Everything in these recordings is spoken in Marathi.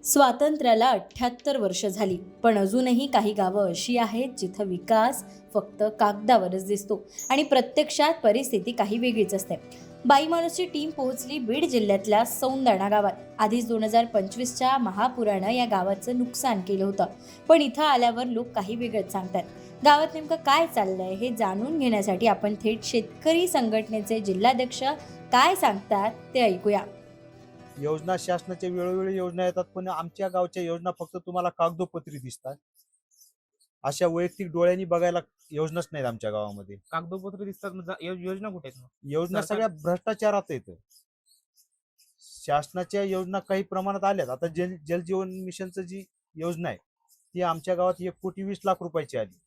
स्वातंत्र्याला 78 वर्ष झाली, पण अजूनही काही गावं अशी आहेत जिथं विकास फक्त कागदावरच दिसतो आणि प्रत्यक्षात परिस्थिती काही वेगळीच असते. बाईमाणूसची टीम पोहोचली बीड जिल्ह्यातल्या सौंदाणा गावात. आधीच 2025च्या महापुरानं या गावाचं नुकसान केलं होतं, पण इथं आल्यावर लोक काही वेगळंच सांगतात. गावात नेमकं काय चाललंय हे जाणून घेण्यासाठी आपण थेट शेतकरी संघटनेचे जिल्हाध्यक्ष काय सांगतात ते ऐकूया. योजना शासनाच्या वेळोवेळी योजना येतात, पण आमच्या गावच्या योजना फक्त तुम्हाला कागदोपत्री दिसतात. अशा वैयक्तिक डोळ्यांनी बघायला योजनाच नाहीत आमच्या गावामध्ये. कागदोपत्री दिसतात योजना कुठे आहेत मग? योजना सरकार- सगळ्या भ्रष्टाचारात येतं. शासनाच्या योजना काही प्रमाणात आल्यात. आता जलजीवन मिशनचं जी योजना आहे ती आमच्या गावात 1,20,00,000 रुपयाची आली.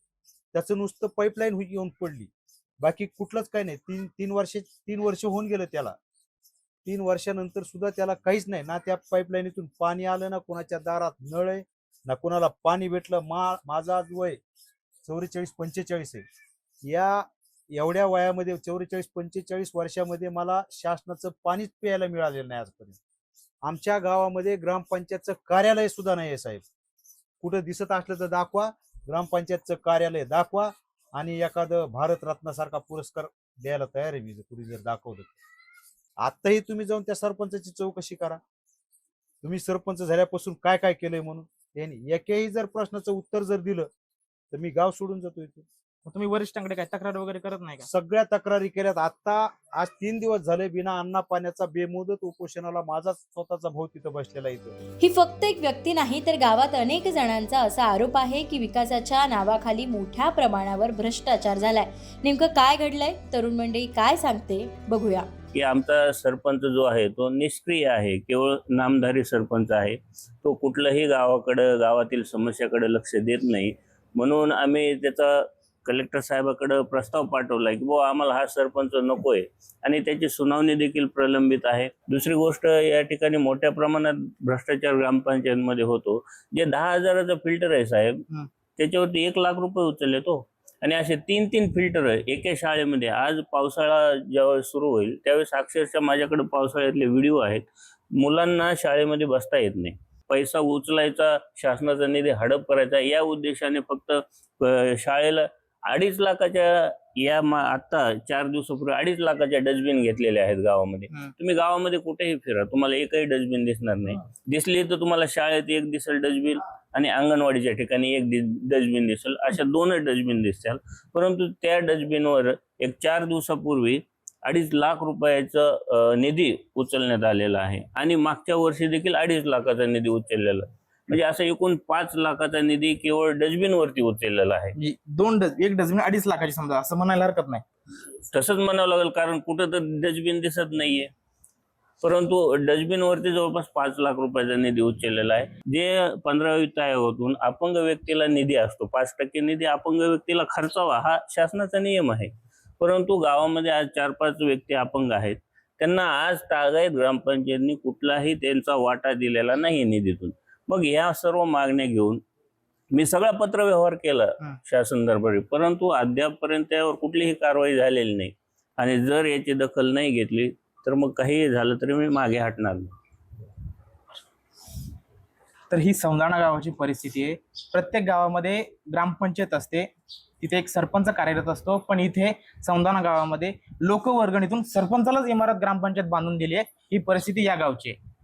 त्याचं नुसतं पाईपलाईन येऊन पडली, बाकी कुठलंच काही नाही. तीन वर्ष होऊन गेलं त्याला. 3 वर्षानंतर सुद्धा त्याला काहीच नाही. ना त्या पाईपलाईनीतून पाणी आलं, ना कोणाच्या दारात नळ आहे, ना कोणाला पाणी भेटलं. माझं आज वय 44-45 आहे. एवढ्या वयामध्ये 44-45 वर्षामध्ये मला शासनाचं पाणीच प्यायला मिळालेलं नाही आजपर्यंत. आमच्या गावामध्ये ग्रामपंचायतचं कार्यालय सुद्धा नाही आहे साहेब. कुठं दिसत असलं तर दाखवा, ग्रामपंचायतचं कार्यालय दाखवा, आणि एखादं भारतरत्नासारखा पुरस्कार द्यायला तयार आहे मी, जर कुणी जर दाखवलं. आत्ताही तुम्ही जाऊन त्या सरपंचाची चौकशी करा, तुम्ही सरपंच झाल्यापासून काय काय केलंय म्हणून. त्यांनी एकही जर प्रश्नाचं उत्तर जर दिलं तर मी गाव सोडून जातो इथे. मग तुम्ही वरिष्ठांकडे काय तक्रार वगैरे करत नाही का? सगळ्या तक्रारी केल्यात. आज 3 दिवस झाले बिना अन्ना पाण्याचा बेमुदत उपोषणाला माझा स्वतःचा भाऊ तिथं बसलेला इथं. ही फक्त एक व्यक्ती नाही, तर गावात अनेक जणांचा असा आरोप आहे की विकासाच्या नावाखाली मोठ्या प्रमाणावर भ्रष्टाचार झालाय. नेमकं काय घडलंय, तरुण मंडळी काय सांगते बघूया. की आमचा सरपंच जो आहे तो निष्क्रिय आहे, केवळ नामधारी सरपंच आहे. तो कुठल्याही गावातील समस्याकडे लक्ष देत नाही. म्हणून आम्ही त्याचा कलेक्टर साहेबाकडे प्रस्ताव पाठवला की बुवा आम्हाला हा सरपंच नकोय, आणि त्याची सुनावणी देखील प्रलंबित आहे. दुसरी गोष्ट, या ठिकाणी मोठ्या प्रमाणात भ्रष्टाचार ग्रामपंचायतमध्ये होतो. जे 10,000चं फिल्टर आहे साहेब, त्याच्यावरती 1,00,000 रुपये उचलले तो, आणि असे 3 फिल्टर एका शाळेमध्ये. आज पावसाळा जेव्हा सुरू होईल त्यावेळेस अक्षरशः माझ्याकडे पावसाळ्यातले व्हिडिओ आहेत. मुलांना शाळेमध्ये बसता येत नाही. पैसा उचलायचा, शासनाचा निधी हडप करायचा, या उद्देशाने फक्त शाळेला 2.5 लाखाच्या आता 4 दिवसापूर्वी 2.5 लाखाच्या डस्टबिन घेतलेल्या आहेत गावामध्ये. तुम्ही गावामध्ये कुठेही फिरा, तुम्हाला एकही डस्टबिन दिसणार नाही. दिसली तर तुम्हाला शाळेत एक दिसेल डस्टबिन, आणि अंगणवाडीच्या ठिकाणी एक डस्टबिन दिसेल. अशा 2 डस्टबिन दिसतील. परंतु त्या डस्टबिनवर एक 4 दिवसापूर्वी 2.5 लाख रुपयाचा निधी उचलण्यात आलेला आहे, आणि मागच्या वर्षी देखील 2.5 लाखाचा निधी उचललेला. म्हणजे असं एकूण 5 लाखाचा निधी केवळ डस्टबिन वरती उचललेला आहे. एक डस्टबिन 2.5 लाखाची समजा, असं म्हणायला हरकत नाही. तसंच म्हणावं लागेल, कारण कुठं तर डस्टबिन दिसत नाहीये. परंतु डस्टबिन वरती जवळपास 5 लाख रुपयाचा निधी उचललेला आहे. जे 15वी वित्त आयोगातून अपंग व्यक्तीला निधी असतो, 5% निधी अपंग व्यक्तीला खर्चावा, हा शासनाचा नियम आहे. परंतु गावामध्ये आज 4-5 व्यक्ती अपंग आहेत. त्यांना आज तागायत ग्रामपंचायतनी कुठलाही त्यांचा वाटा दिलेला नाही निधीतून. मग या सर्व मागण्या घेऊन मी सगळा पत्रव्यवहार केला शासन दरबारी, परंतु अद्यापपर्यंत त्यावर कुठलीही कारवाई झालेली नाही. आणि जर याची दखल नाही घेतली तर मग काही झालं तरी मी मागे हटणार नाही. तर ही सौंदाणा गावाची परिस्थिती आहे. प्रत्येक गावामध्ये ग्रामपंचायत असते, तिथे एक सरपंच कार्यरत असतो, पण इथे सौंदाणा गावामध्ये लोकवर्गणीतून सरपंचालाच इमारत ग्रामपंचायत बांधून दिली आहे. ही परिस्थिती या गावची आहे.